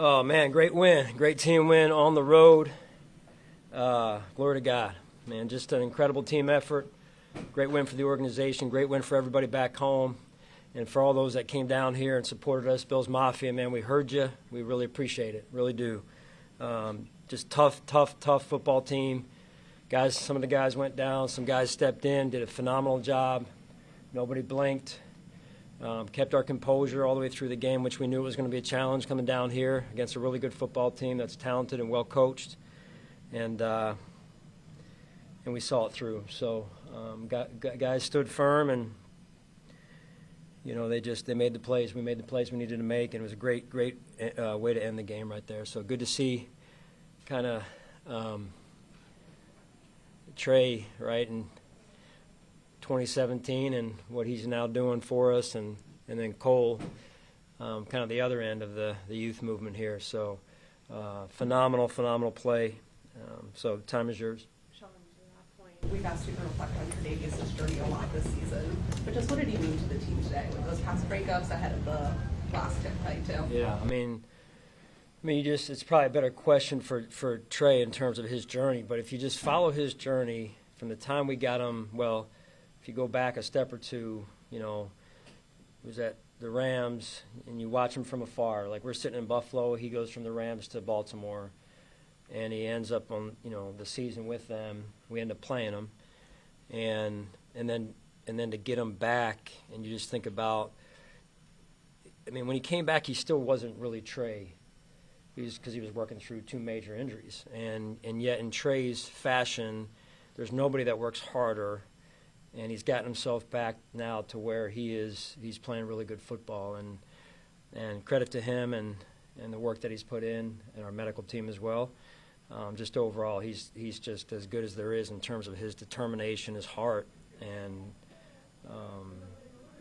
Oh, man, great win. Great team win on the road. Glory to God. Man, just an incredible team effort. Great win for the organization. Great win for everybody back home. And for all those that came down here and supported us, Bills Mafia, man, we heard you. We really appreciate it. Really do. Just tough football team. Guys, some of the guys went down. Some guys stepped in, did a phenomenal job. Nobody blinked. Kept our composure all the way through the game, which we knew was going to be a challenge coming down here against a really good football team that's talented and well coached, and we saw it through. So guys stood firm, and they made the plays. We made the plays we needed to make, and it was a great way to end the game right there. So good to see, kind of Trey right and. 2017 and what he's now doing for us, and then Cole, kind of the other end of the youth movement here. So phenomenal play. So time is yours. Sean, to that point, we've asked you to reflect on Tre'Davious' journey a lot this season, but just what did he mean to the team today with those pass breakups ahead of the last tip fight too? Yeah, I mean, it's probably a better question for Trey in terms of his journey, but if you just follow his journey from the time we got him, well, if you go back a step or two, he was at the Rams, and you watch him from afar. Like, we're sitting in Buffalo, he goes from the Rams to Baltimore, and he ends up on the season with them. We end up playing him, and then to get him back, and you just think about. When he came back, he still wasn't really Trey, because he was working through two major injuries, and yet in Trey's fashion, there's nobody that works harder. And he's gotten himself back now to where he's playing really good football, and credit to him and the work that he's put in, and our medical team as well. Just overall, he's just as good as there is in terms of his determination, his heart, and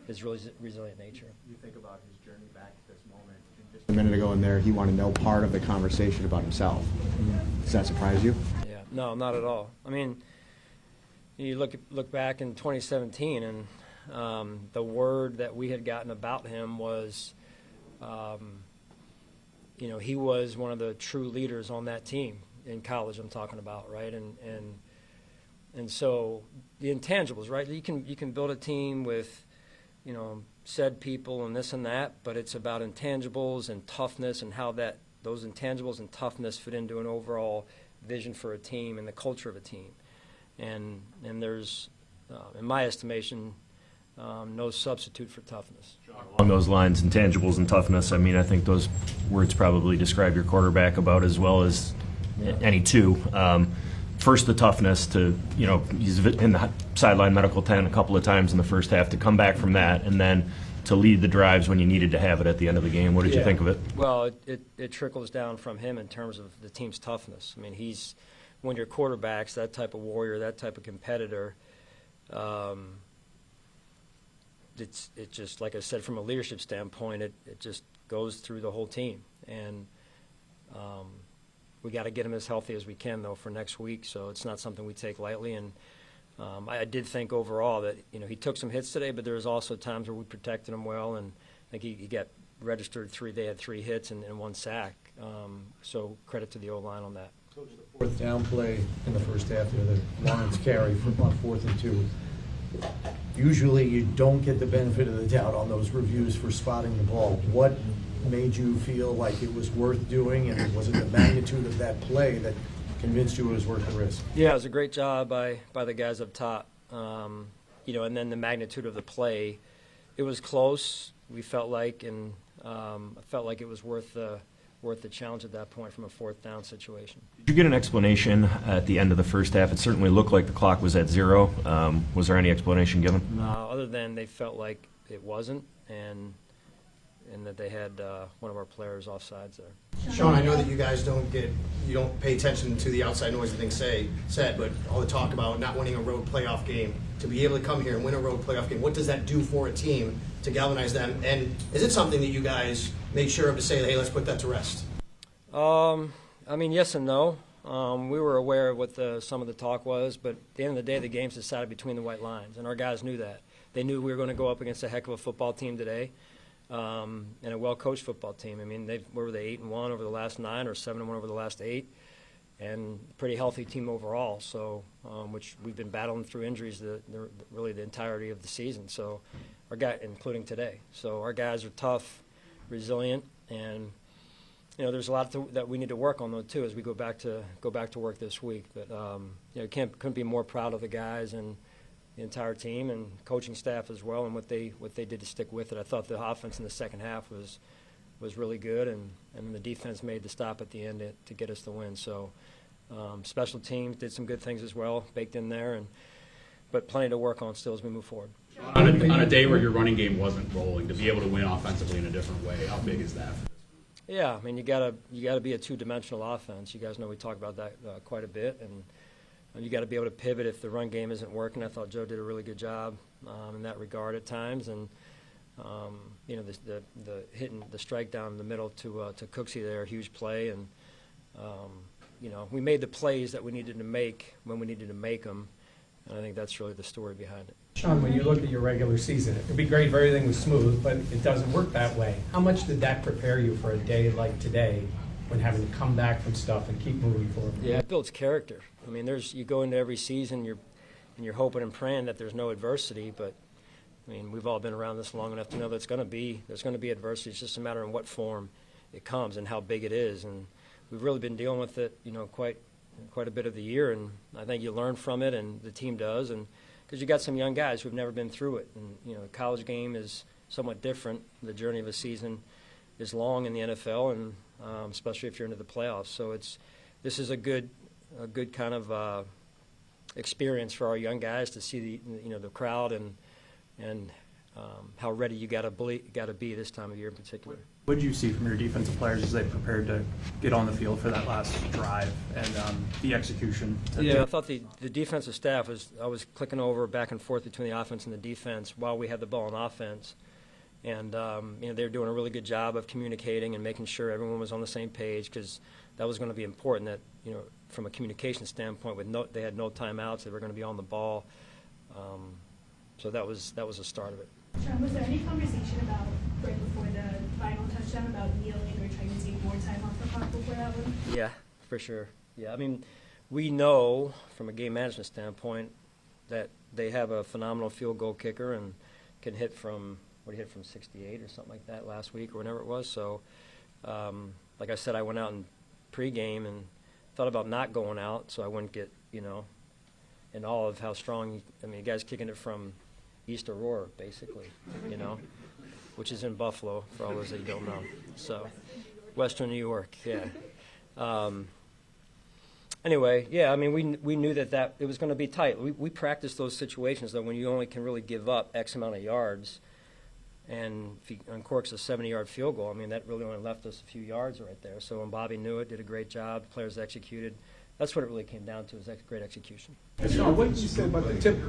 his really resilient nature. You think about his journey back to this moment. Just a minute ago in there, he wanted no part of the conversation about himself. Does that surprise you? Yeah, no, not at all. You look back in 2017, and the word that we had gotten about him was, he was one of the true leaders on that team in college. I'm talking about, right? And so the intangibles, right? You can build a team with, said people and this and that, but it's about intangibles and toughness and how those intangibles and toughness fit into an overall vision for a team and the culture of a team. And there's, in my estimation, no substitute for toughness. Along those lines, intangibles and toughness, I think those words probably describe your quarterback about as well as any two. First, the toughness to, he's in the sideline medical tent a couple of times in the first half, to come back from that, and then to lead the drives when you needed to have it at the end of the game. What did you think of it? Well, it trickles down from him in terms of the team's toughness. When your quarterback's that type of warrior, that type of competitor, it just, like I said, from a leadership standpoint, it just goes through the whole team. And we got to get him as healthy as we can, though, for next week. So it's not something we take lightly. And I did think overall that, he took some hits today, but there was also times where we protected him well. And I think he got registered they had 3 hits and 1 sack. So credit to the O-line on that. Coach, the fourth down play in the first half there, the Lions carry on 4th and 2. Usually you don't get the benefit of the doubt on those reviews for spotting the ball. What made you feel like it was worth doing, and was it the magnitude of that play that convinced you it was worth the risk? Yeah, it was a great job by the guys up top. And then the magnitude of the play, it was close, we felt like, and I felt like it was worth the challenge at that point from a 4th down situation. Did you get an explanation at the end of the first half? It certainly looked like the clock was at 0. Was there any explanation given? No, other than they felt like it wasn't, and that they had one of our players offsides there. Sean, I know that you guys don't pay attention to the outside noise that things said, but all the talk about not winning a road playoff game, to be able to come here and win a road playoff game, what does that do for a team to galvanize them? And is it something that you guys made sure of to say, hey, let's put that to rest? Yes and no. We were aware of what some of the talk was, but at the end of the day, the game's decided between the white lines, and our guys knew that. They knew we were going to go up against a heck of a football team today. and a well-coached football team. I mean, where were they, 8-1 over the last 9 or 7-1 over the last 8, and pretty healthy team overall. So, which we've been battling through injuries really the entirety of the season. So, our guy, including today. So our guys are tough, resilient, and there's a lot that we need to work on though too as we go back to work this week. But couldn't be more proud of the guys and the entire team and coaching staff as well, and what they did to stick with it. I thought the offense in the second half was really good, and the defense made the stop at the end to get us the win. So special teams did some good things as well, baked in there, but plenty to work on still as we move forward. On a day where your running game wasn't rolling, to be able to win offensively in a different way, how big is that? Yeah, I mean you gotta be a two-dimensional offense. You guys know we talk about that quite a bit, and you got to be able to pivot if the run game isn't working. I thought Joe did a really good job in that regard at times, and the hitting the strike down in the middle to Cooksey there, huge play, and we made the plays that we needed to make when we needed to make them, and I think that's really the story behind it. Sean, when you look at your regular season, it would be great if everything was smooth, but it doesn't work that way. How much did that prepare you for a day like today when having to come back from stuff and keep moving forward? Yeah, it builds character. I mean, you go into every season, you're hoping and praying that there's no adversity, but I mean, we've all been around this long enough to know there's going to be adversity. It's just a matter of what form it comes and how big it is, and we've really been dealing with it, quite a bit of the year, and I think you learn from it, and the team does, and because you got some young guys who've never been through it, and the college game is somewhat different. The journey of a season is long in the NFL, and especially if you're into the playoffs. So this is a good kind of experience for our young guys to see the crowd and how ready you got to be this time of year in particular. What did you see from your defensive players as they prepared to get on the field for that last drive and the execution? Yeah, I thought the defensive staff I was clicking over back and forth between the offense and the defense while we had the ball on offense. And they were doing a really good job of communicating and making sure everyone was on the same page, because that was going to be important. That from a communication standpoint, they had no timeouts, they were going to be on the ball. So that was the start of it. Sean, was there any conversation about right before the final touchdown about kneeling or trying to take more time off the clock before that one? Yeah, for sure. Yeah, I mean, we know from a game management standpoint that they have a phenomenal field goal kicker and can hit from. What he hit from 68 or something like that last week or whenever it was. So, like I said, I went out in pregame and thought about not going out so I wouldn't get, in awe of how strong. The guy's kicking it from East Aurora, basically, which is in Buffalo for all those that you don't know. So, Western New York, yeah. Anyway, yeah, we knew that it was going to be tight. We practiced those situations, though, when you only can really give up X amount of yards. And if he uncorks a 70-yard field goal, that really only left us a few yards right there. So when Bobby knew it, did a great job, the players executed. That's what it really came down to, is great execution. Sean, what did you say about the tip?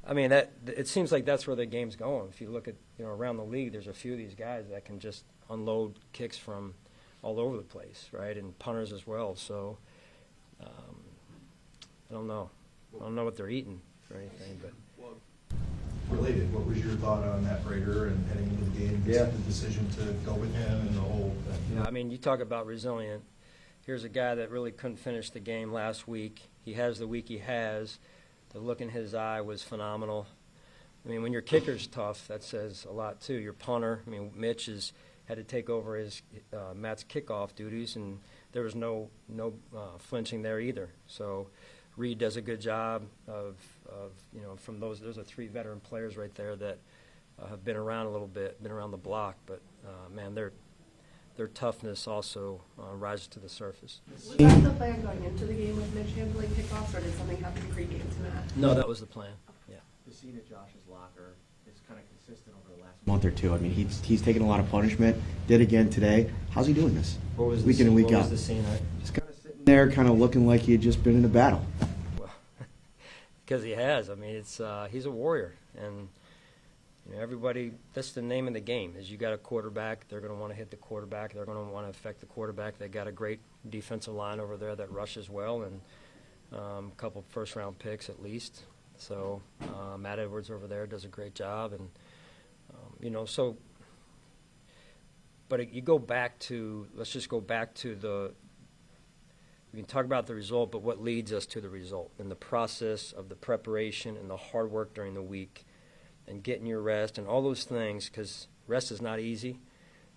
It seems like that's where the game's going. If you look at around the league, there's a few of these guys that can just unload kicks from all over the place, right, and punters as well. So I don't know what they're eating or anything, but. Related, what was your thought on Matt Prater and heading into the game? Yeah. The decision to go with him and the whole thing. Yeah, you talk about resilient. Here's a guy that really couldn't finish the game last week. He has the week he has. The look in his eye was phenomenal. When your kicker's tough, that says a lot too. Your punter, Mitch had to take over Matt's kickoff duties, and there was no flinching there either. So Reed does a good job of from those. Those are 3 veteran players right there that have been around a little bit, been around the block. But their toughness also rises to the surface. Was that the plan going into the game with Mitch handling kickoffs, or did something happen pregame to Matt? No, that was the plan. Yeah. The scene at Josh's locker is kind of consistent over the last month or two. He's taken a lot of punishment. Did again today. How's he doing this? What was the week in and week what out? Was the scene? Just kind of sitting there, kind of looking like he had just been in a battle. Well, because he has. He's a warrior, and everybody. That's the name of the game. Is you got a quarterback. They're going to want to hit the quarterback. They're going to want to affect the quarterback. They got a great defensive line over there that rushes well, and a couple first-round picks at least. So Matt Edwards over there does a great job, and So, but you go back to, let's just go back to we can talk about the result, but what leads us to the result and the process of the preparation and the hard work during the week and getting your rest and all those things, because rest is not easy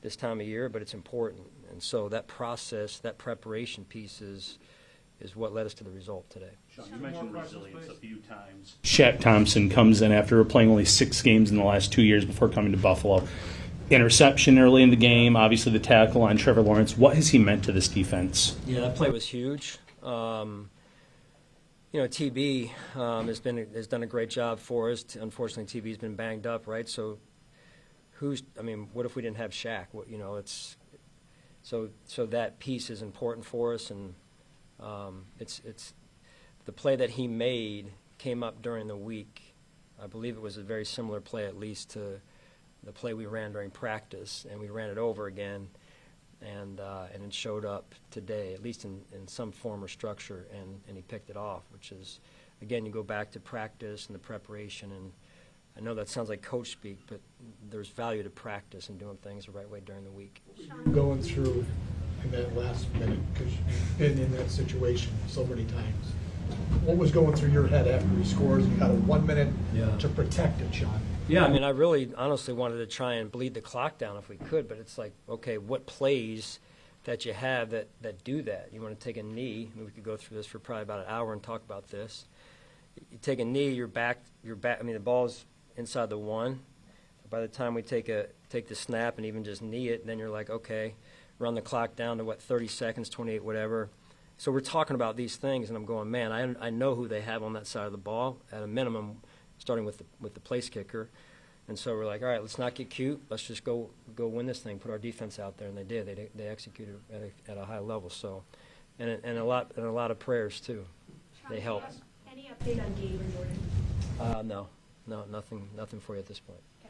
this time of year, but it's important. And so that process, that preparation piece is what led us to the result today. Sean, you mentioned resilience a few times. Shaq Thompson comes in after playing only 6 games in the last 2 years before coming to Buffalo. Interception early in the game, obviously the tackle on Trevor Lawrence. What has he meant to this defense? Yeah, that play was huge. TB has done a great job for us. Unfortunately, TB's been banged up, right? So, what if we didn't have Shaq? So that piece is important for us, and it's the play that he made came up during the week. I believe it was a very similar play, at least to the play we ran during practice, and we ran it over again, and it showed up today, at least in some form or structure, and he picked it off, which is, again, you go back to practice and the preparation, and I know that sounds like coach speak, but there's value to practice and doing things the right way during the week. Going through in that last minute, because you've been in that situation so many times, what was going through your head after he scores? You got a 1 minute to protect it, Sean. Yeah, I really honestly wanted to try and bleed the clock down if we could, but it's like, okay, what plays that you have that do that? You want to take a knee. We could go through this for probably about an hour and talk about this. You take a knee, you're back. The ball's inside the 1. By the time we take the snap and even just knee it, then you're like, okay, run the clock down to 30 seconds, 28, whatever. So we're talking about these things, and I'm going, man, I know who they have on that side of the ball at a minimum, starting with the place kicker. And so we're like, all right, let's not get cute. Let's just go win this thing. Put our defense out there, and they did. They executed at a high level. So, and a lot of prayers too. They helped. Any update on Gabe or Jordan? No, nothing for you at this point.